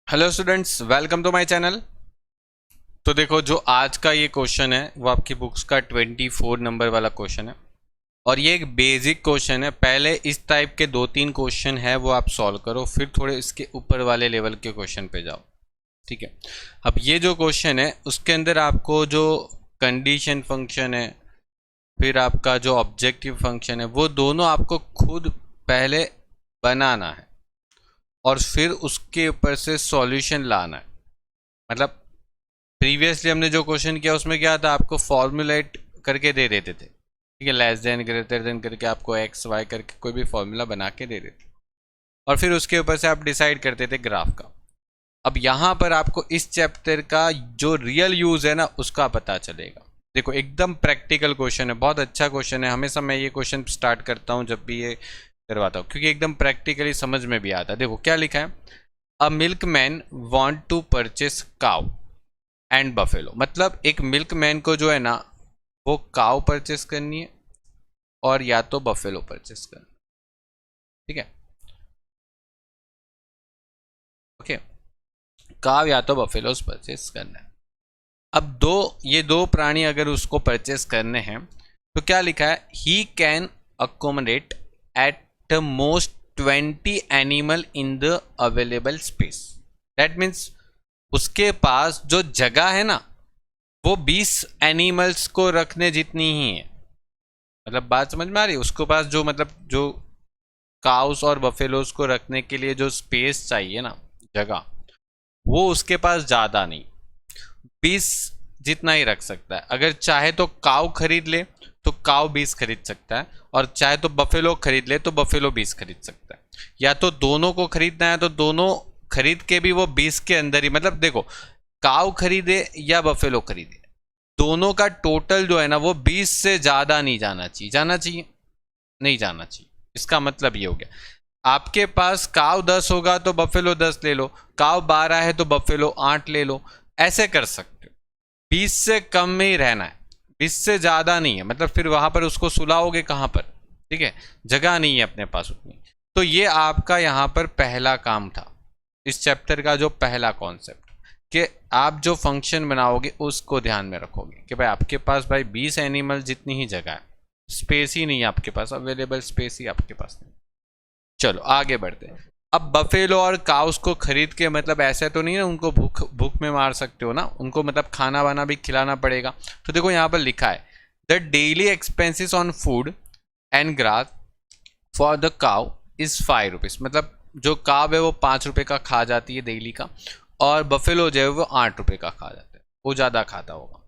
Hello students, welcome to my channel. तो देखो, जो आज का ये क्वेश्चन है वो आपकी बुक्स का 24 नंबर वाला क्वेश्चन है और ये एक बेसिक क्वेश्चन है। पहले इस टाइप के 2-3 क्वेश्चन है वो आप सॉल्व करो, फिर थोड़े इसके ऊपर वाले लेवल के क्वेश्चन पे जाओ। ठीक है। अब ये जो क्वेश्चन है उसके अंदर आपको जो कंडीशन फंक्शन है, फिर आपका जो ऑब्जेक्टिव फंक्शन है, वो दोनों आपको खुद पहले बनाना है और फिर उसके ऊपर से सॉल्यूशन लाना है। मतलब प्रीवियसली हमने जो क्वेश्चन किया उसमें क्या था, आपको फॉर्मूलेट करके दे देते थे। ठीक है, लेस देन ग्रेटर देन करके आपको एक्स वाई करके कोई भी फॉर्मूला बना के दे देते और फिर उसके ऊपर से आप डिसाइड करते थे ग्राफ का। अब यहाँ पर आपको इस चैप्टर का जो रियल यूज़ है ना उसका पता चलेगा। देखो, एकदम प्रैक्टिकल क्वेश्चन है, बहुत अच्छा क्वेश्चन है। हमेशा मैं ये क्वेश्चन स्टार्ट करता हूँ जब भी ये करवाता हूँ, क्योंकि एकदम प्रैक्टिकली समझ में भी आता है। देखो क्या लिखा है, a milk man want to purchase cow and buffalo. मतलब एक मिल्क मैन को जो है ना वो काउ परचेस करनी है और या तो बफेलो परचेस करना। ठीक है, ओके, काउ या तो बफेलोस परचेस करना है। अब ये दो प्राणी अगर उसको परचेस करने हैं तो क्या लिखा है, he can accommodate at the most 20 animal in the available space. That means उसके पास जो जगह है ना वो 20 एनिमल्स को रखने जितनी ही है। मतलब बात समझ में आ रही है? उसके पास जो मतलब जो काउस और बफेलोस को रखने के लिए जो स्पेस चाहिए ना, जगह, वो उसके पास ज़्यादा नहीं, 20 जितना ही रख सकता है। अगर चाहे तो काउ खरीद ले तो काउ 20 खरीद सकता है, और चाहे तो बफेलो खरीद ले तो बफेलो 20 खरीद सकता है। या तो दोनों को खरीदना है तो दोनों खरीद के भी वो 20 के अंदर ही, मतलब देखो, काउ खरीदे या बफेलो खरीदे, दोनों का टोटल जो है ना वो 20 से ज़्यादा नहीं जाना चाहिए। जाना चाहिए? नहीं जाना चाहिए। इसका मतलब ये हो गया, आपके पास काउ 10 होगा तो बफेलो 10 ले लो, काउ 12 है तो बफेलो 8 ले लो। ऐसे कर सकते हो। 20 से कम में ही रहना है, 20 से ज़्यादा नहीं है। मतलब फिर वहाँ पर उसको सुलाओगे कहाँ पर? ठीक है, जगह नहीं है अपने पास उतनी। तो ये आपका यहाँ पर पहला काम था, इस चैप्टर का जो पहला कॉन्सेप्ट, कि आप जो फंक्शन बनाओगे उसको ध्यान में रखोगे कि भाई आपके पास भाई 20 एनिमल जितनी ही जगह है, स्पेस ही नहीं है आपके पास, अवेलेबल स्पेस ही आपके पास नहीं। चलो आगे बढ़ते हैं। अब बफेलो और काउस को खरीद के, मतलब ऐसे तो नहीं है उनको भूख भूख में मार सकते हो ना, उनको मतलब खाना वाना भी खिलाना पड़ेगा। तो देखो यहाँ पर लिखा है, the daily expenses on food and grass for the cow is 5 rupees. मतलब जो काव है वो 5 रुपये का खा जाती है डेली का, और बफेलो जो है वो 8 रुपये का खा जाता है, वो ज़्यादा खाता होगा।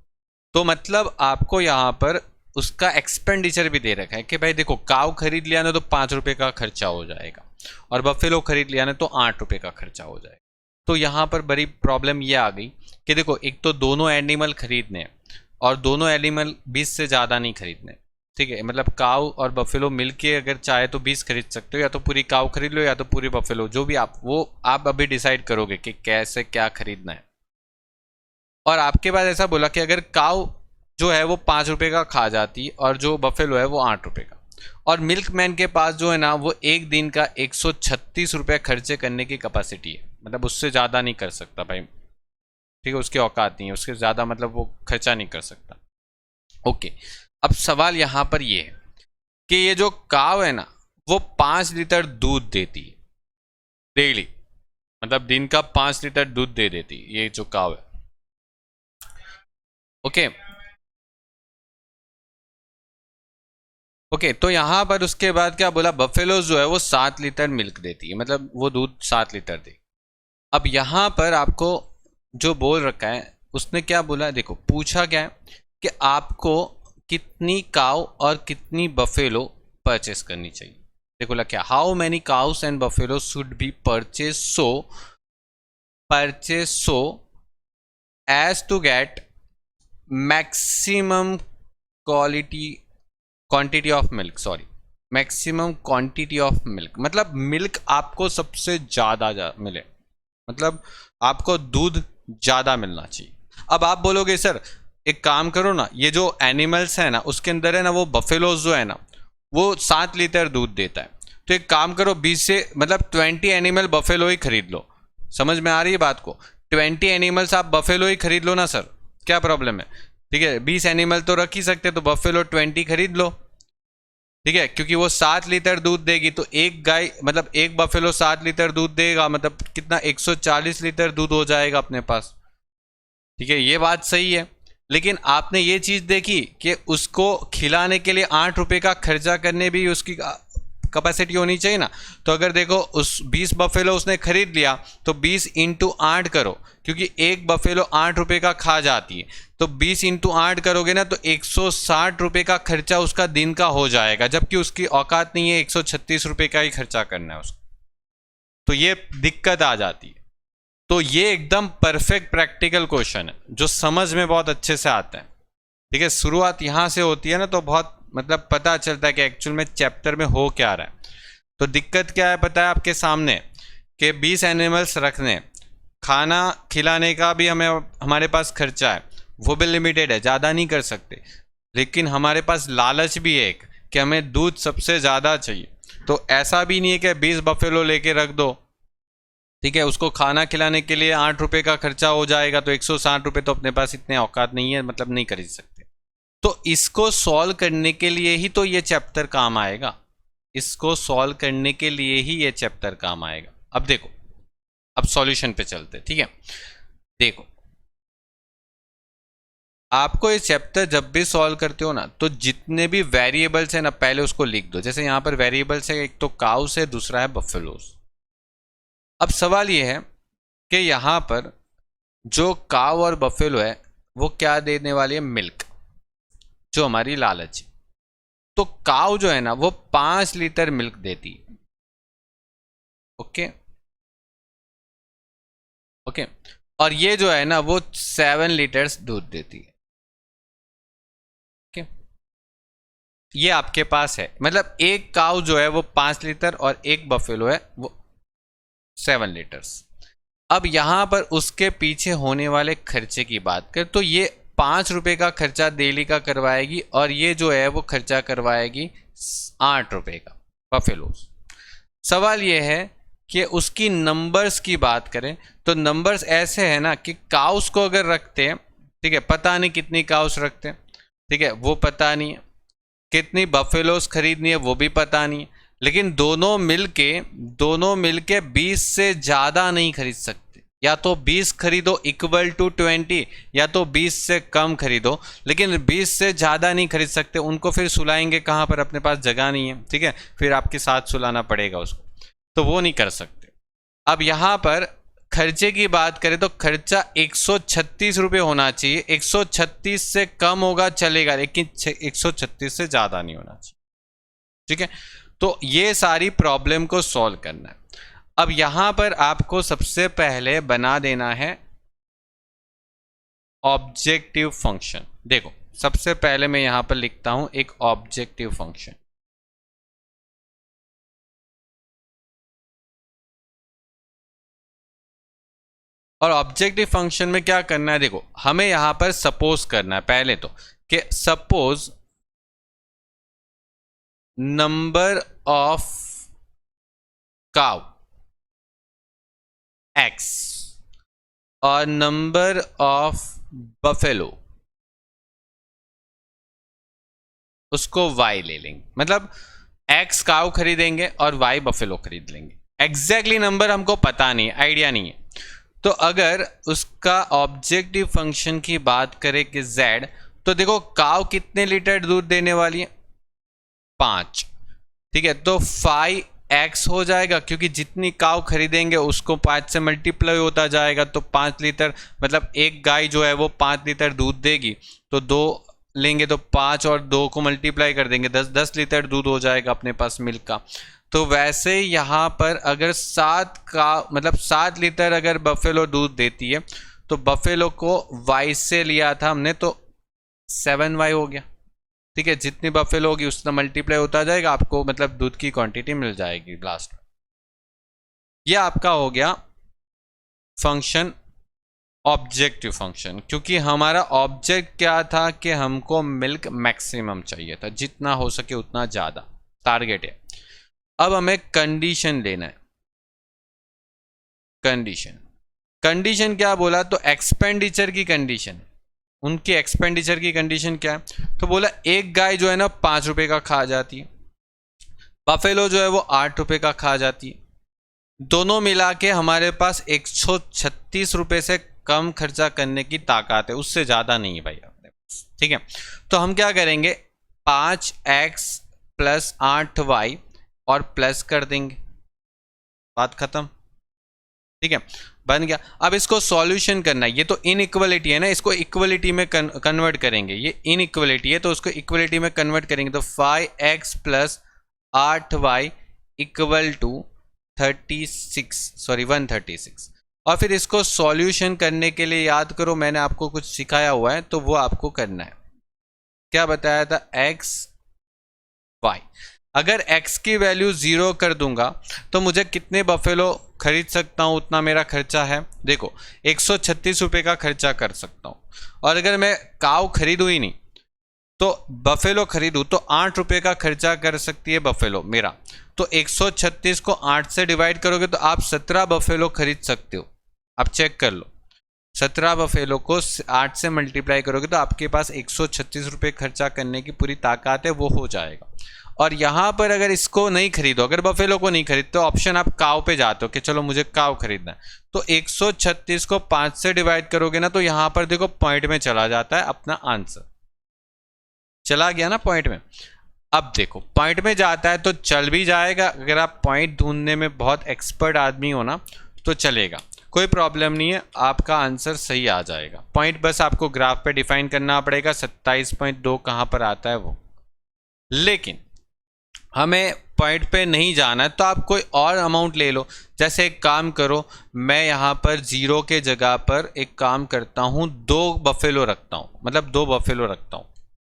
तो मतलब आपको यहाँ पर उसका एक्सपेंडिचर भी दे रखा है कि भाई देखो, काव खरीद लिया ना तो 5 रुपये का खर्चा हो जाएगा, और बफेलो खरीद लिया ना तो 8 रुपये का खर्चा हो जाएगा। तो यहाँ पर बड़ी प्रॉब्लम ये आ गई कि देखो, एक तो दोनों एनिमल खरीदने हैं और दोनों एनिमल 20 से ज़्यादा नहीं खरीदने। ठीक है, मतलब काव और बफेलो मिलके अगर चाहे तो 20 खरीद सकते हो, या तो पूरी काव खरीद लो या तो पूरी बफेलो, जो भी आप, वो आप अभी डिसाइड करोगे कि कैसे क्या खरीदना है। और आपके पास ऐसा बोला कि अगर काव जो है वो 5 रुपये का खा जाती और जो बफेलो है वो 8 रुपये का, और मिल्क मैन के पास जो है ना वो एक दिन का 136 रुपये खर्चे करने की कैपेसिटी है। मतलब उससे ज़्यादा नहीं कर सकता भाई। ठीक है, उसकी औकात नहीं है, उसके ज़्यादा मतलब वो खर्चा नहीं कर सकता। ओके, अब सवाल यहाँ पर ये है कि ये जो काव है ना वो 5 लीटर दूध देती है डेली, मतलब दिन का 5 लीटर दूध दे देती है ये जो काव है। ओके, ओके, तो यहाँ पर उसके बाद क्या बोला, बफेलो जो है वो 7 लीटर मिल्क देती है, मतलब वो दूध 7 लीटर दे। अब यहाँ पर आपको जो बोल रखा है उसने क्या बोला, देखो पूछा क्या है कि आपको कितनी काउ और कितनी बफेलो परचेस करनी चाहिए। देखो लगा क्या, how many cows and buffalo should be purchase so as to get maximum quality quantity of milk, sorry, maximum quantity of milk. मतलब मिल्क आपको सबसे ज़्यादा मिले, मतलब आपको दूध ज़्यादा मिलना चाहिए। अब आप बोलोगे सर एक काम करो ना, ये जो एनिमल्स है ना उसके अंदर है ना वो बफेलोज जो है ना वो 7 लीटर दूध देता है, तो एक काम करो 20 से मतलब 20 एनिमल बफेलो ही खरीद लो, समझ में आ रही है बात को? 20 एनिमल्स आप बफेलो ही खरीद लो ना सर, क्या प्रॉब्लम है? ठीक है, 20 एनिमल तो रख ही सकते, तो बफेलो 20 खरीद लो। ठीक है, क्योंकि वो 7 लीटर दूध देगी, तो एक गाय मतलब एक बफेलो 7 लीटर दूध देगा, मतलब कितना 140 लीटर दूध हो जाएगा अपने पास। ठीक है, ये बात सही है, लेकिन आपने ये चीज देखी कि उसको खिलाने के लिए 8 रुपए का खर्चा करने भी उसकी कैपेसिटी होनी चाहिए ना। तो अगर देखो उस 20 बफेलो उसने खरीद लिया, तो 20 इंटू 8 करो, क्योंकि एक बफेलो 8 रुपए का खा जाती है, तो 20 इंटू 8 करोगे ना, तो 160 रुपए का खर्चा उसका दिन का हो जाएगा, जबकि उसकी औकात नहीं है 136 रुपए का ही खर्चा करना है उसको। तो ये दिक्कत आ जाती है। तो ये एकदम परफेक्ट प्रैक्टिकल क्वेश्चन है जो समझ में बहुत अच्छे से आता है। ठीक है, शुरुआत यहाँ से होती है ना, तो बहुत मतलब पता चलता है कि एक्चुअल में चैप्टर में हो क्या रहा है। तो दिक्कत क्या है पता है आपके सामने, कि 20 एनिमल्स रखने, खाना खिलाने का भी हमें हमारे पास खर्चा है, वो भी लिमिटेड है, ज़्यादा नहीं कर सकते, लेकिन हमारे पास लालच भी है एक कि हमें दूध सबसे ज़्यादा चाहिए। तो ऐसा भी नहीं है कि 20 बफेलो लेके रख दो, ठीक है, उसको खाना खिलाने के लिए 8 रुपये का खर्चा हो जाएगा, तो 160 रुपये तो अपने पास इतने औकात नहीं है, मतलब नहीं खरीद सकते। तो इसको सॉल्व करने के लिए ही तो ये चैप्टर काम आएगा, इसको सॉल्व करने के लिए ही ये चैप्टर काम आएगा। अब देखो, अब सॉल्यूशन पे चलते, ठीक है। देखो, आपको ये चैप्टर जब भी सॉल्व करते हो ना, तो जितने भी वेरिएबल्स है ना, पहले उसको लिख दो। जैसे यहाँ पर वेरिएबल्स है, एक तो काउस है, दूसरा है बफेलोस। अब सवाल ये है कि यहाँ पर जो काव और बफेलो है वो क्या देने वाली है? मिल्क, जो हमारी लालच है। तो काव जो है ना वो 5 लीटर मिल्क देती है। ओके ओके, और ये जो है ना वो 7 लीटर्स दूध देती है। ओके, ये आपके पास है, मतलब एक काव जो है वो 5 लीटर और एक बफेलो है वो 7 लीटर्स। अब यहां पर उसके पीछे होने वाले खर्चे की बात करें, तो ये 5 रुपए का खर्चा डेली का करवाएगी, और ये जो है वो खर्चा करवाएगी 8 रुपए का बफेलोस। सवाल ये है कि उसकी नंबर्स की बात करें, तो नंबर्स ऐसे है ना कि काउस को अगर रखते हैं, ठीक है, पता नहीं कितनी काउस रखते हैं, ठीक है, वो पता नहीं है, कितनी बफेलोस खरीदनी है वो भी पता नहीं है, लेकिन दोनों मिलके 20 से ज़्यादा नहीं खरीद सकते। या तो 20 खरीदो इक्वल टू 20, या तो 20 से कम खरीदो, लेकिन 20 से ज़्यादा नहीं खरीद सकते। उनको फिर सुलाएंगे कहाँ पर? अपने पास जगह नहीं है, ठीक है, फिर आपके साथ सुलाना पड़ेगा उसको, तो वो नहीं कर सकते। अब यहाँ पर खर्चे की बात करें तो खर्चा 136 रुपये होना चाहिए। 136 से कम होगा चलेगा, लेकिन 136 से ज़्यादा नहीं होना चाहिए, ठीक है। तो ये सारी प्रॉब्लम को सॉल्व करना है। अब यहां पर आपको सबसे पहले बना देना है ऑब्जेक्टिव फंक्शन। देखो, सबसे पहले मैं यहां पर लिखता हूं एक ऑब्जेक्टिव फंक्शन। और ऑब्जेक्टिव फंक्शन में क्या करना है? देखो, हमें यहां पर सपोज करना है पहले तो, कि suppose number of cow x और नंबर ऑफ बफेलो उसको y ले लेंगे, मतलब x काउ खरीदेंगे और y बफेलो खरीद लेंगे। एग्जैक्टली नंबर हमको पता नहीं है, आइडिया नहीं है। तो अगर उसका ऑब्जेक्टिव फंक्शन की बात करें कि z, तो देखो काउ कितने लीटर दूध देने वाली है? 5, ठीक है, तो 5x हो जाएगा, क्योंकि जितनी काव खरीदेंगे उसको 5 से मल्टीप्लाई होता जाएगा, तो 5 लीटर, मतलब एक गाय जो है वो 5 लीटर दूध देगी, तो 2 लेंगे तो 5 और 2 को मल्टीप्लाई कर देंगे, 10 लीटर दूध हो जाएगा अपने पास मिल्क का। तो वैसे यहाँ पर अगर 7 लीटर अगर बफेलो दूध देती है, तो बफेलो को y से लिया था हमने, तो 7y हो गया, ठीक है। जितनी बफेलो होगी उतना मल्टीप्लाई होता जाएगा, आपको मतलब दूध की क्वांटिटी मिल जाएगी लास्ट में। ये आपका हो गया फंक्शन, ऑब्जेक्टिव फंक्शन, क्योंकि हमारा ऑब्जेक्ट क्या था कि हमको मिल्क मैक्सिमम चाहिए था, जितना हो सके उतना ज़्यादा टारगेट है। अब हमें कंडीशन लेना है, कंडीशन। कंडीशन क्या बोला, तो एक्सपेंडिचर की कंडीशन, उनकी एक्सपेंडिचर की कंडीशन क्या है, तो बोला एक गाय जो है ना 5 रुपए का खा जाती है, बफेलो जो है वो 8 रुपए का खा जाती है, दोनों मिला के हमारे पास 136 रुपए से कम खर्चा करने की ताकत है, उससे ज़्यादा नहीं है भाई अपने पास। ठीक है, तो हम क्या करेंगे, 5x प्लस 8y और प्लस कर देंगे, बात खत्म। ठीक है, बन गया। अब इसको सॉल्यूशन करना है, ये तो इनइक्वलिटी है ना, इसको इक्वलिटी में कन्वर्ट करेंगे, ये इनइक्वलिटी है तो उसको इक्वलिटी में कन्वर्ट करेंगे, तो 5x plus 8y equal to 136। और फिर इसको सॉल्यूशन करने के लिए याद करो मैंने आपको कुछ सिखाया हुआ है, तो वो आपको करना है। क्या बताया था, x y, अगर x की वैल्यू 0 कर दूंगा तो मुझे कितने बफेलो खरीद सकता हूं, उतना मेरा खर्चा है। देखो 136 रुपये का खर्चा कर सकता हूं, और अगर मैं काव खरीदूं ही नहीं तो बफेलो खरीदूं तो 8 रुपये का खर्चा कर सकती है बफेलो मेरा, तो 136 को 8 से डिवाइड करोगे तो आप 17 बफेलो खरीद सकते हो। आप चेक कर लो, 17 बफेलो को 8 से मल्टीप्लाई करोगे तो आपके पास 136 रुपये खर्चा करने की पूरी ताकत है, वो हो जाएगा। और यहाँ पर अगर इसको नहीं खरीदो, अगर बफेलो को नहीं खरीदते तो ऑप्शन आप काव पे जाते हो कि चलो मुझे काव खरीदना है, तो 136 को 5 से डिवाइड करोगे ना तो यहाँ पर देखो पॉइंट में चला जाता है, अपना आंसर चला गया ना पॉइंट में। अब देखो पॉइंट में जाता है तो चल भी जाएगा, अगर आप पॉइंट ढूंढने में बहुत एक्सपर्ट आदमी हो ना तो चलेगा, कोई प्रॉब्लम नहीं है, आपका आंसर सही आ जाएगा। पॉइंट बस आपको ग्राफ पे डिफाइन करना पड़ेगा, 27.2 कहाँ पर आता है वो। लेकिन हमें पॉइंट पे नहीं जाना है तो आप कोई और अमाउंट ले लो, जैसे एक काम करो, मैं यहाँ पर 0 के जगह पर एक काम करता हूँ, 2 बफेलो रखता हूँ, मतलब 2 बफेलो रखता हूँ।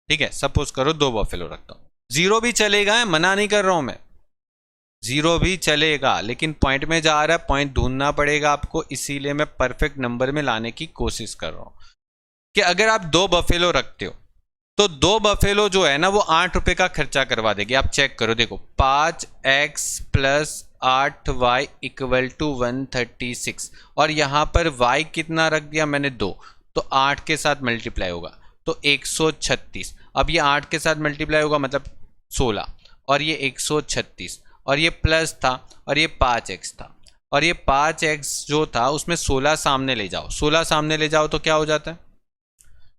ठीक है, सपोज करो 2 बफेलो रखता हूँ, 0 भी चलेगा, मना नहीं कर रहा हूँ मैं, 0 भी चलेगा, लेकिन पॉइंट में जा रहा है, पॉइंट ढूंढना पड़ेगा आपको, इसीलिए मैं परफेक्ट नंबर में लाने की कोशिश कर रहा हूँ। कि अगर आप 2 बफेलो रखते हो तो 2 बफेलो जो है ना वो 8 रुपये का खर्चा करवा देगी। आप चेक करो, देखो 5x plus 8y equal to 136, और यहाँ पर y कितना रख दिया मैंने 2, तो 8 के साथ मल्टीप्लाई होगा तो 136। अब ये 8 के साथ मल्टीप्लाई होगा मतलब 16, और ये 136, और ये प्लस था, और ये 5x था, और ये 5x जो था उसमें 16 सामने ले जाओ, 16 सामने ले जाओ तो क्या हो जाता है,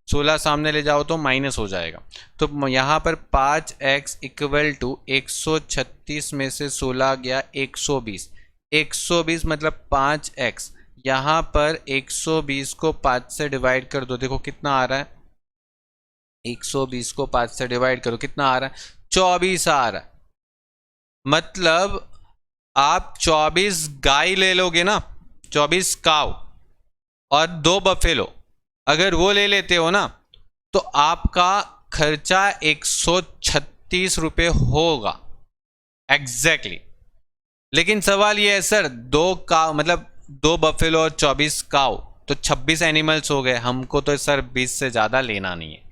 16 सामने ले जाओ तो माइनस हो जाएगा। तो यहाँ पर 5x इक्वल टू 136 में से 16 गया 120, 120 मतलब 5x, यहाँ पर 120 को 5 से डिवाइड कर दो, देखो कितना आ रहा है, 120 को 5 से डिवाइड करो कितना आ रहा है, 24 आ रहा है। मतलब आप 24 गाय ले लोगे ना, 24 काव और 2 बफेलो अगर वो ले लेते हो ना तो आपका खर्चा 136 रुपये होगा एग्जैक्टली। लेकिन सवाल ये है सर 2 काव मतलब 2 बफेलो और 24 काव तो 26 एनिमल्स हो गए, हमको तो सर 20 से ज़्यादा लेना नहीं है,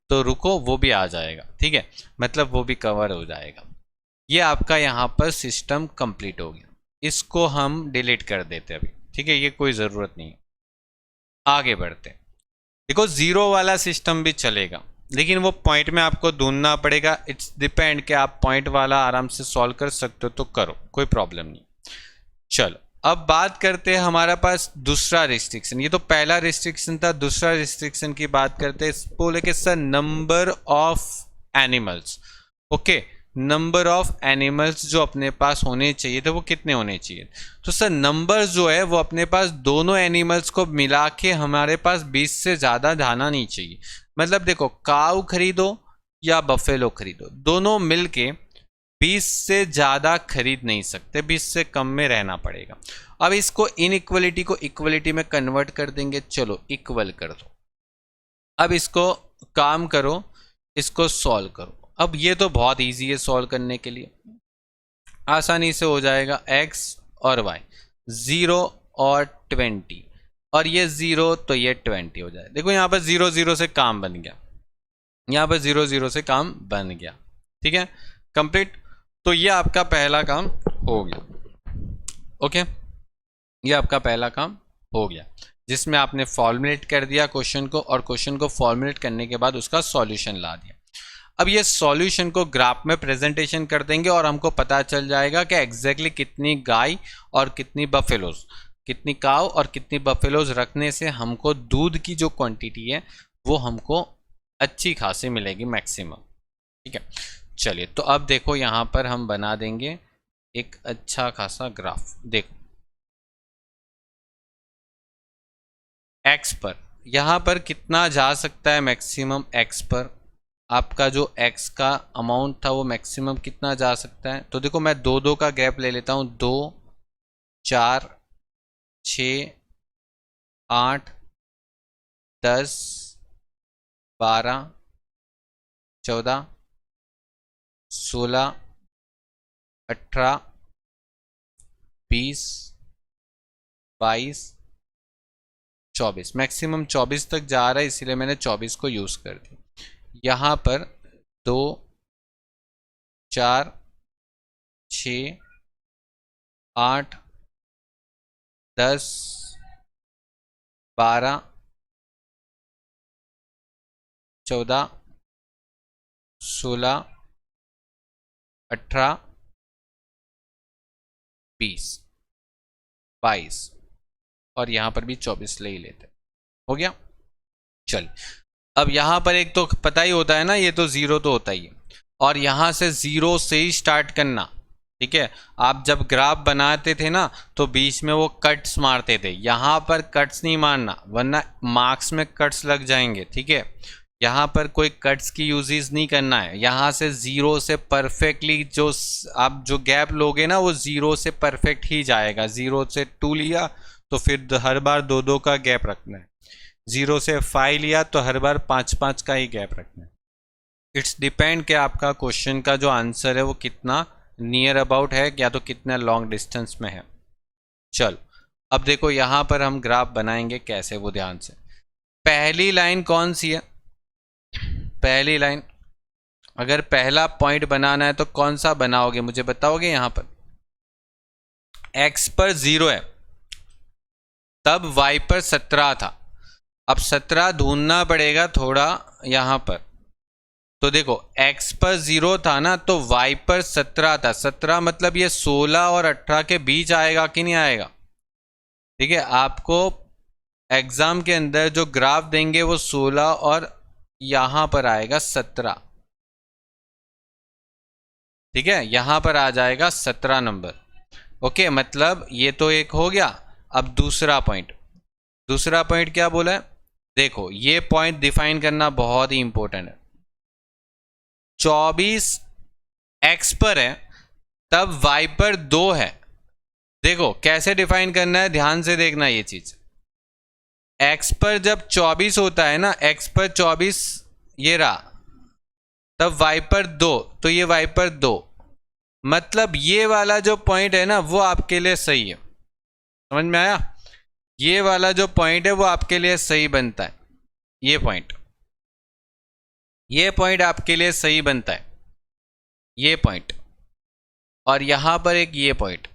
तो रुको वो भी आ जाएगा। ठीक है, मतलब वो भी कवर हो जाएगा। ये आपका यहाँ पर सिस्टम कंप्लीट हो गया, इसको हम डिलीट कर देते अभी। ठीक है, ये कोई ज़रूरत नहीं है, आगे बढ़ते। देखो 0 वाला सिस्टम भी चलेगा, लेकिन वो पॉइंट में आपको ढूंढना पड़ेगा। इट्स डिपेंड कि आप पॉइंट वाला आराम से सॉल्व कर सकते हो तो करो, कोई प्रॉब्लम नहीं। चलो अब बात करते हैं हमारा पास दूसरा रिस्ट्रिक्शन, ये तो पहला रिस्ट्रिक्शन था, दूसरा रिस्ट्रिक्शन की बात करते हैं। बोले कि sir number of animals, okay, number of animals जो अपने पास होने चाहिए थे वो कितने होने चाहिए, तो सर नंबर जो है वो अपने पास दोनों एनिमल्स को मिला के हमारे पास 20 से ज़्यादा जाना नहीं चाहिए। मतलब देखो काऊ खरीदो या बफेलो खरीदो, दोनों मिलके 20 से ज़्यादा खरीद नहीं सकते, 20 से कम में रहना पड़ेगा। अब इसको इनइक्वलिटी को इक्वलिटी में कन्वर्ट कर देंगे, चलो इक्वल कर दो। अब इसको काम करो, इसको सॉल्व करो। अब ये तो बहुत इजी है सॉल्व करने के लिए, आसानी से हो जाएगा। x और y 0 और 20, और ये 0 तो ये 20 हो जाए। देखो यहाँ पर 0 0 से काम बन गया, यहाँ पर 0 0 से काम बन गया। ठीक है, कंप्लीट। तो ये आपका पहला काम हो गया। ओके, ये आपका पहला काम हो गया, जिसमें आपने फॉर्मुलेट कर दिया क्वेश्चन को, और क्वेश्चन को फॉर्मुलेट करने के बाद उसका सॉल्यूशन ला दिया। अब ये सॉल्यूशन को ग्राफ में प्रेजेंटेशन कर देंगे और हमको पता चल जाएगा कि एग्जैक्टली कितनी गाय और कितनी बफेलोज, कितनी काव और कितनी बफेलोज रखने से हमको दूध की जो क्वांटिटी है वो हमको अच्छी खासी मिलेगी, मैक्सिमम। ठीक है, चलिए तो अब देखो यहाँ पर हम बना देंगे एक अच्छा खासा ग्राफ। देखो एक्स पर, यहाँ पर कितना जा सकता है मैक्सिमम, एक्स पर आपका जो एक्स का अमाउंट था वो मैक्सिमम कितना जा सकता है। तो देखो मैं दो दो का गैप ले लेता हूँ, 2 4 6 8 10 12 14 16 18 20 22 24, मैक्सिमम 24 तक जा रहा है, इसीलिए मैंने 24 को यूज़ कर दिया। यहाँ पर 2 4 6 8 10 12 14 16 18 20 22 और यहाँ पर भी 24 ले ही लेते, हो गया। चल अब यहाँ पर एक तो पता ही होता है ना, ये तो ज़ीरो तो होता ही है, और यहाँ से ज़ीरो से ही स्टार्ट करना। ठीक है, आप जब ग्राफ बनाते थे ना तो बीच में वो कट्स मारते थे, यहाँ पर कट्स नहीं मारना वरना मार्क्स में कट्स लग जाएंगे। ठीक है, यहाँ पर कोई कट्स की यूजेस नहीं करना है, यहाँ से ज़ीरो से परफेक्टली जो आप जो गैप लोगे ना वो ज़ीरो से परफेक्ट ही जाएगा। ज़ीरो से 2 लिया तो फिर हर बार 2 2 का गैप रखना है, 0 से 5 लिया तो हर बार 5 5 का ही गैप रखना है। इट्स डिपेंड कि आपका क्वेश्चन का जो आंसर है वो कितना नियर अबाउट है या तो कितना लॉन्ग डिस्टेंस में है। चल अब देखो यहाँ पर हम ग्राफ बनाएंगे कैसे, वो ध्यान से। पहली लाइन कौन सी है, पहली लाइन अगर पहला पॉइंट बनाना है तो कौन सा बनाओगे मुझे बताओगे। यहाँ पर x पर 0 है, तब y पर 17 था, अब 17 ढूंढना पड़ेगा थोड़ा यहाँ पर। तो देखो x पर 0 था ना तो y पर 17 था, 17 मतलब ये 16 और 18 के बीच आएगा कि नहीं आएगा। ठीक है, आपको एग्जाम के अंदर जो ग्राफ देंगे वो 16 और यहाँ पर आएगा 17। ठीक है, यहाँ पर आ जाएगा 17 नंबर। ओके, मतलब ये तो एक हो गया। अब दूसरा पॉइंट, दूसरा पॉइंट क्या बोला है, देखो ये पॉइंट डिफाइन करना बहुत ही इंपॉर्टेंट है। 24 x पर है तब y पर 2 है। देखो कैसे डिफाइन करना है, ध्यान से देखना ये चीज। x पर जब 24 होता है ना, x पर 24 ये रहा, तब y पर 2, तो ये y पर 2, मतलब ये वाला जो पॉइंट है ना वो आपके लिए सही है। समझ में आया, ये वाला जो पॉइंट है वो आपके लिए सही बनता है। ये पॉइंट आपके लिए सही बनता है, ये पॉइंट। और यहां पर एक ये पॉइंट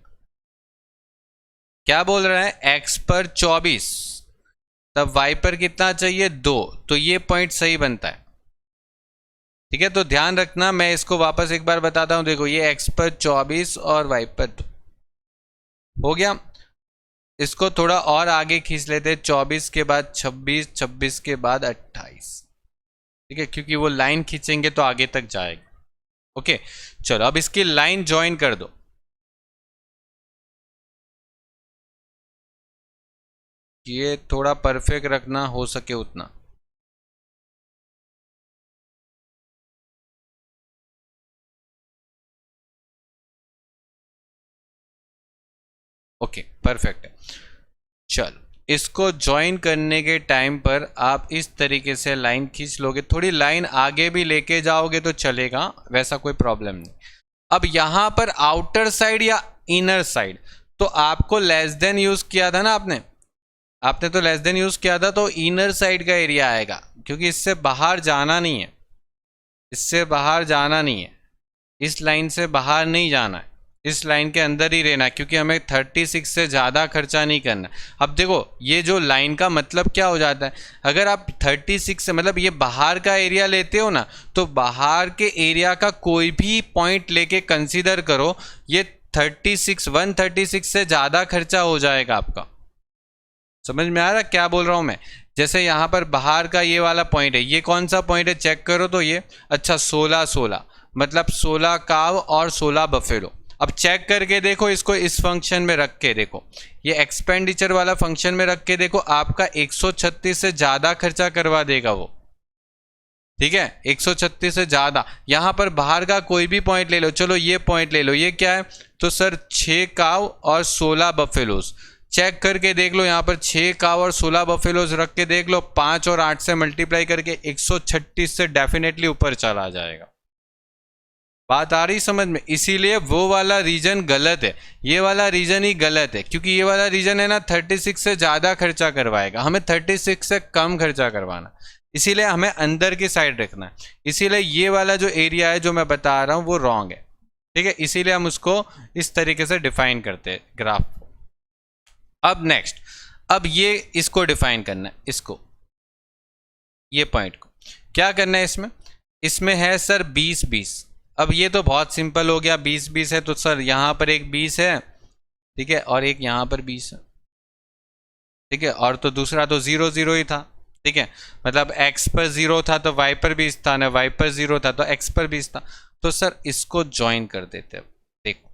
क्या बोल रहा है, x पर 24 तब y पर कितना चाहिए 2, तो ये पॉइंट सही बनता है। ठीक है, तो ध्यान रखना, मैं इसको वापस एक बार बताता हूं। देखो ये x पर 24 और y पर 2 हो गया। इसको थोड़ा और आगे खींच लेते, 24 के बाद 26, 26 के बाद 28। ठीक है, क्योंकि वो लाइन खींचेंगे तो आगे तक जाएगा। ओके, चलो अब इसकी लाइन ज्वाइन कर दो। ये थोड़ा परफेक्ट रखना हो सके उतना। ओके परफेक्ट है। चलो इसको ज्वाइन करने के टाइम पर आप इस तरीके से लाइन खींच लोगे, थोड़ी लाइन आगे भी लेके जाओगे तो चलेगा, वैसा कोई प्रॉब्लम नहीं। अब यहां पर आउटर साइड या इनर साइड, तो आपको लेस देन यूज किया था ना आपने तो लेस देन यूज किया था, तो इनर साइड का एरिया आएगा, क्योंकि इससे बाहर जाना नहीं है, इससे बाहर जाना नहीं है, इस लाइन से बाहर नहीं जाना है। इस लाइन के अंदर ही रहना, क्योंकि हमें 36 से ज़्यादा खर्चा नहीं करना। अब देखो ये जो लाइन का मतलब क्या हो जाता है, अगर आप 36 से मतलब ये बाहर का एरिया लेते हो ना, तो बाहर के एरिया का कोई भी पॉइंट लेके कंसीडर करो, ये 136 से ज़्यादा खर्चा हो जाएगा आपका। समझ में आ रहा क्या बोल रहा हूँ मैं? जैसे यहाँ पर बाहर का ये वाला पॉइंट है, ये कौन सा पॉइंट है चेक करो तो ये, अच्छा 16 मतलब 16 काव और 16 बफेलो। अब चेक करके देखो इसको, इस फंक्शन में रख के देखो, ये एक्सपेंडिचर वाला फंक्शन में रख के देखो, आपका 136 से ज़्यादा खर्चा करवा देगा वो। ठीक है, 136 से ज़्यादा। यहाँ पर बाहर का कोई भी पॉइंट ले लो, चलो ये पॉइंट ले लो, ये क्या है, तो सर 6 काव और 16 बफेलोज। चेक करके देख लो, यहाँ पर 6 काव और 16 बफेलोज रख के देख लो, 5 और 8 से मल्टीप्लाई करके 136 से डेफिनेटली ऊपर चला जाएगा। बात आ रही समझ में? इसीलिए वो वाला रीजन गलत है, ये वाला रीजन ही गलत है, क्योंकि ये वाला रीजन है ना 36 से ज़्यादा खर्चा करवाएगा, हमें 36 से कम खर्चा करवाना, इसीलिए हमें अंदर की साइड रखना है। इसीलिए ये वाला जो एरिया है जो मैं बता रहा हूँ वो रॉन्ग है। ठीक है, इसीलिए हम उसको इस तरीके से डिफाइन करते हैं ग्राफ को। अब नेक्स्ट, अब ये इसको डिफाइन करना है, इसको ये पॉइंट को क्या करना है, इसमें है सर 20-20। अब ये तो बहुत सिंपल हो गया, 20-20 है तो सर यहाँ पर एक 20 है, ठीक है, और एक यहाँ पर 20 है, ठीक है, और तो दूसरा तो 0-0 ही था। ठीक है, मतलब x पर 0 था तो y पर 20 था, ना y पर 0 था तो x पर 20 था। तो सर इसको ज्वाइन कर देते हैं। देखो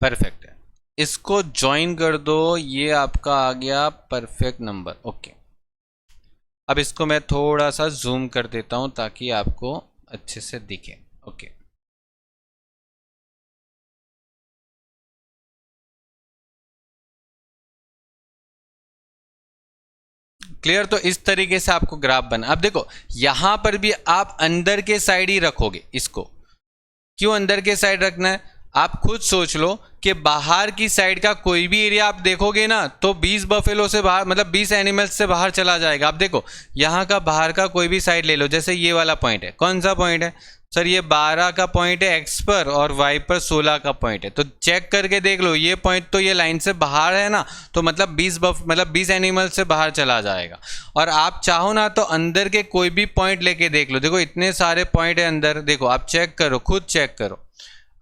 परफेक्ट है, इसको ज्वाइन कर दो, ये आपका आ गया परफेक्ट नंबर। ओके, अब इसको मैं थोड़ा सा जूम कर देता हूं ताकि आपको अच्छे से दिखे। Okay, clear? तो इस तरीके से आपको ग्राफ बना। अब देखो यहां पर भी आप अंदर के साइड ही रखोगे इसको। क्यों अंदर के साइड रखना है? आप खुद सोच लो कि बाहर की साइड का कोई भी एरिया आप देखोगे ना तो 20 बफेलो से बाहर, मतलब 20 एनिमल्स से बाहर चला जाएगा। आप देखो यहाँ का बाहर का कोई भी साइड ले लो, जैसे ये वाला पॉइंट है, कौन सा पॉइंट है सर, ये 12 का पॉइंट है एक्स पर और वाई पर 16 का पॉइंट है। तो चेक करके देख लो, ये पॉइंट तो ये लाइन से बाहर है ना, तो मतलब 20 एनिमल से बाहर चला जाएगा। और आप चाहो ना तो अंदर के कोई भी पॉइंट लेके देख लो, देखो इतने सारे पॉइंट है अंदर, देखो आप चेक करो, खुद चेक करो,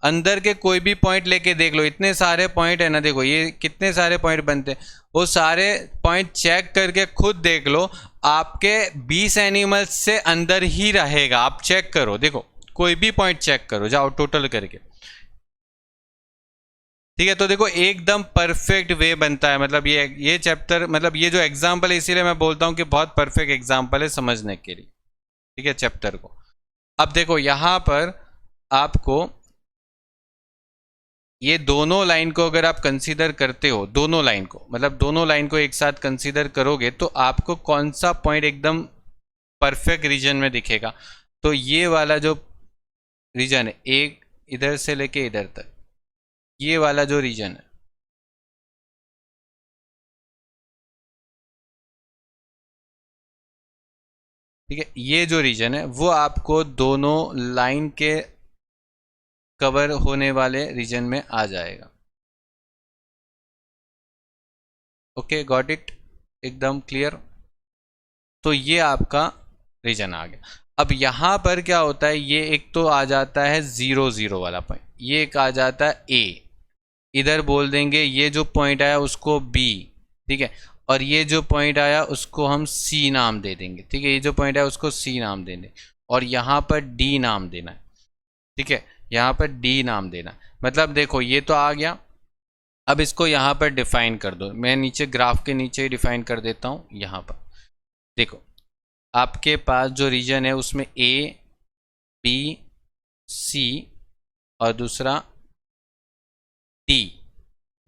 अंदर के कोई भी पॉइंट लेके देख लो, इतने सारे पॉइंट है ना, देखो ये कितने सारे पॉइंट बनते हैं, वो सारे पॉइंट चेक करके खुद देख लो, आपके 20 एनिमल्स से अंदर ही रहेगा। आप चेक करो, देखो कोई भी पॉइंट चेक करो, जाओ टोटल करके। ठीक है, तो देखो एकदम परफेक्ट वे बनता है, मतलब ये चैप्टर, मतलब ये जो एग्जाम्पल है, इसीलिए मैं बोलता हूँ कि बहुत परफेक्ट एग्जाम्पल है समझने के लिए। ठीक है, चैप्टर को। अब देखो यहाँ पर आपको ये दोनों लाइन को अगर आप कंसीडर करते हो, दोनों लाइन को, मतलब दोनों लाइन को एक साथ कंसीडर करोगे तो आपको कौन सा पॉइंट एकदम परफेक्ट रीजन में दिखेगा? तो ये वाला जो रीजन है, एक इधर से लेके इधर तक, ये वाला जो रीजन है, ठीक है, ये जो रीजन है वो आपको दोनों लाइन के कवर होने वाले रीजन में आ जाएगा। Okay, got it? एकदम क्लियर? तो ये आपका रीजन आ गया। अब यहाँ पर क्या होता है, ये एक तो आ जाता है 0-0 वाला पॉइंट, ये एक आ जाता है ए, इधर बोल देंगे ये जो पॉइंट आया उसको बी, ठीक है, और ये जो पॉइंट आया उसको हम सी नाम दे देंगे। ठीक है, ये जो पॉइंट आया उसको सी नाम देंगे, और यहाँ पर डी नाम देना है। ठीक है, यहाँ पर डी नाम देना, मतलब देखो ये तो आ गया। अब इसको यहाँ पर डिफाइन कर दो, मैं नीचे ग्राफ के नीचे ही डिफाइन कर देता हूँ। यहाँ पर देखो आपके पास जो रीजन है उसमें ए, बी, सी और दूसरा डी।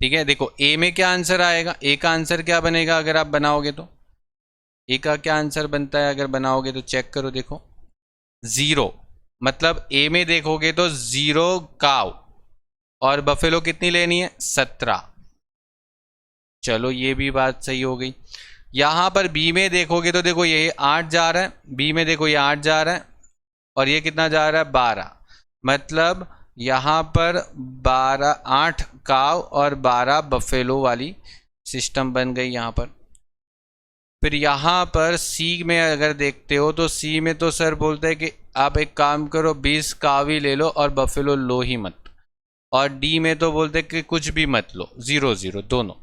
ठीक है, देखो ए में क्या आंसर आएगा, ए का आंसर क्या बनेगा अगर आप बनाओगे तो, ए का क्या आंसर बनता है अगर बनाओगे तो चेक करो, देखो 0। मतलब ए में देखोगे तो 0 काव और बफेलो कितनी लेनी है, 17। चलो ये भी बात सही हो गई। यहां पर बी में देखोगे तो देखो ये 8 जा रहा है, बी में देखो ये 8 जा रहा है और ये कितना जा रहा है, 12। मतलब यहाँ पर 12, 8 काव और 12 बफेलो वाली सिस्टम बन गई यहाँ पर। फिर यहाँ पर सी में अगर देखते हो तो सी में तो सर बोलते हैं कि आप एक काम करो 20 काव ही ले लो और बफेलो लो ही मत। और डी में तो बोलते हैं कि कुछ भी मत लो, 0 0 दोनों।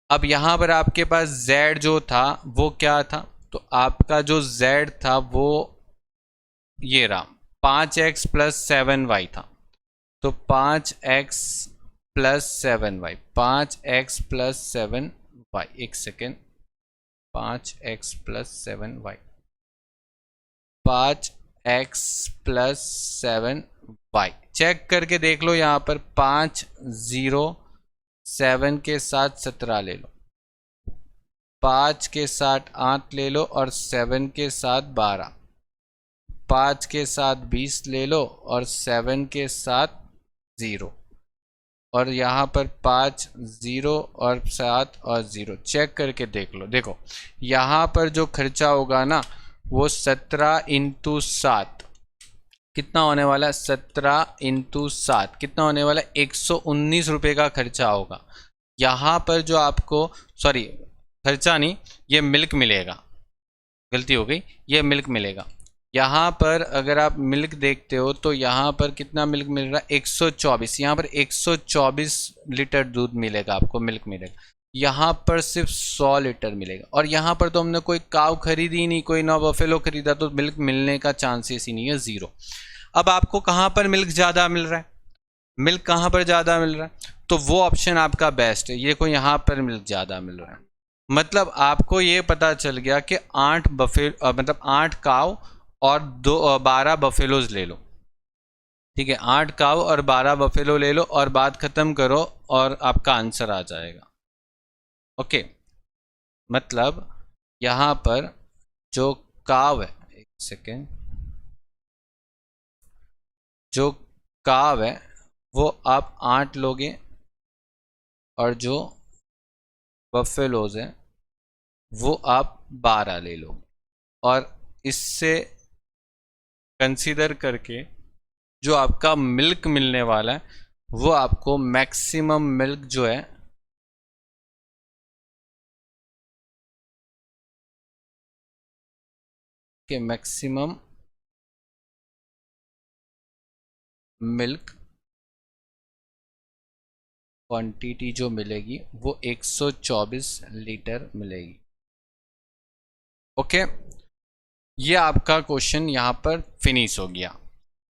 अब यहाँ पर आपके पास z जो था वो क्या था, तो आपका जो z था वो ये रहा 5x + 7y था। तो 5x + 7y, 5x + 7y, एक second, 5x + 7y, 5x + 7y। Check करके देख लो यहाँ पर 5 0 7 के साथ 17 ले लो, 5 के साथ 8 ले लो और 7 के साथ 12, 5 के साथ 20 ले लो और 7 के साथ 0, और यहाँ पर 5 0 और 7 और 0। चेक करके देख लो, देखो यहाँ पर जो खर्चा होगा ना वो 17 × 7 कितना होने वाला है, 17 × 7 कितना होने वाला है, 119 रुपये का खर्चा होगा। यहाँ पर जो आपको, सॉरी खर्चा नहीं, ये मिल्क मिलेगा, गलती हो गई, ये मिल्क मिलेगा। यहाँ पर अगर आप मिल्क देखते हो तो यहाँ पर कितना मिल्क मिल रहा है, 124। यहाँ पर 124 लीटर दूध मिलेगा आपको, मिल्क मिलेगा। यहाँ पर सिर्फ 100 लीटर मिलेगा। और यहाँ पर तो हमने कोई काव खरीदी ही नहीं, कोई ना बफेलो खरीदा, तो मिल्क मिलने का चांसेस ही नहीं है, 0। अब आपको कहाँ पर मिल्क ज़्यादा मिल रहा है, मिल्क कहाँ पर ज़्यादा मिल रहा है, तो वो ऑप्शन आपका बेस्ट है, ये कोई यहाँ पर मिल्क ज़्यादा मिल रहा है। मतलब आपको ये पता चल गया कि 8 मतलब 8 काव और 12 बफेलोज ले लो, ठीक है, 8 काव और 12 बफेलो ले लो और बात ख़त्म करो और आपका आंसर आ जाएगा। ओके, मतलब यहाँ पर जो काव है, एक सेकेंड, जो काव है वो आप 8 लोगे और जो बफेलोज हैं वो आप 12 ले लोगे। और इससे कंसीडर करके जो आपका मिल्क मिलने वाला है वो आपको मैक्सिमम मिल्क जो है कि मैक्सिमम मिल्क क्वांटिटी जो मिलेगी वो 124 लीटर मिलेगी। ओके, ये आपका क्वेश्चन यहाँ पर फिनिश हो गया।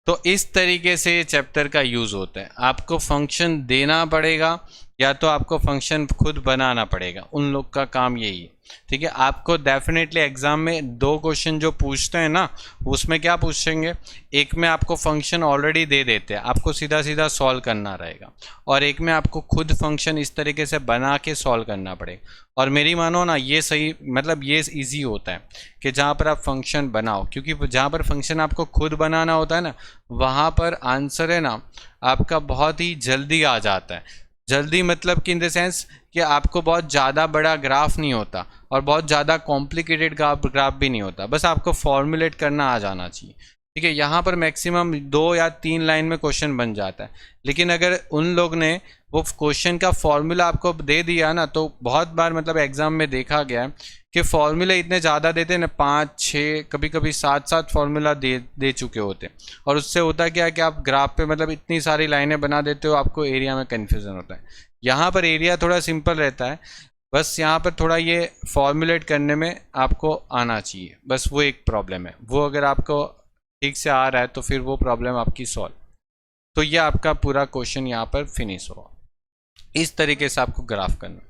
तो इस तरीके से ये चैप्टर का यूज़ होता है। आपको फंक्शन देना पड़ेगा या तो आपको फंक्शन खुद बनाना पड़ेगा, उन लोग का काम यही है, ठीक है। आपको डेफिनेटली एग्जाम में 2 क्वेश्चन जो पूछते हैं ना, उसमें क्या पूछेंगे, एक में आपको फंक्शन ऑलरेडी दे देते हैं, आपको सीधा सीधा सॉल्व करना रहेगा, और एक में आपको खुद फंक्शन इस तरीके से बना के सॉल्व करना पड़ेगा। और मेरी मानो ना, ये सही, मतलब ये ईजी होता है कि जहाँ पर आप फंक्शन बनाओ, क्योंकि जहाँ पर फंक्शन आपको खुद बनाना होता है ना, वहाँ पर आंसर है ना आपका बहुत ही जल्दी आ जाता है। जल्दी मतलब कि इन द सेंस कि आपको बहुत ज़्यादा बड़ा ग्राफ नहीं होता और बहुत ज़्यादा कॉम्प्लिकेटेड ग्राफ भी नहीं होता, बस आपको फॉर्मुलेट करना आ जाना चाहिए, ठीक है। यहाँ पर मैक्सिमम 2 या 3 लाइन में क्वेश्चन बन जाता है, लेकिन अगर उन लोग ने वो क्वेश्चन का फॉर्मूला आपको दे दिया ना, तो बहुत बार मतलब एग्जाम में देखा गया है कि फॉर्मूले इतने ज़्यादा देते हैं ना, 5 6 कभी कभी 7 फॉर्मूला दे चुके होते हैं, और उससे होता क्या है कि आप ग्राफ पे मतलब इतनी सारी लाइनें बना देते हो, आपको एरिया में कन्फ्यूज़न होता है। यहाँ पर एरिया थोड़ा सिंपल रहता है, बस यहाँ पर थोड़ा ये फॉर्मुलेट करने में आपको आना चाहिए, बस वो एक प्रॉब्लम है। वो अगर आपको ठीक से आ रहा है तो फिर वो प्रॉब्लम आपकी सॉल्व। तो ये आपका पूरा क्वेश्चन यहाँ पर फिनिश हुआ। इस तरीके से आपको ग्राफ करना।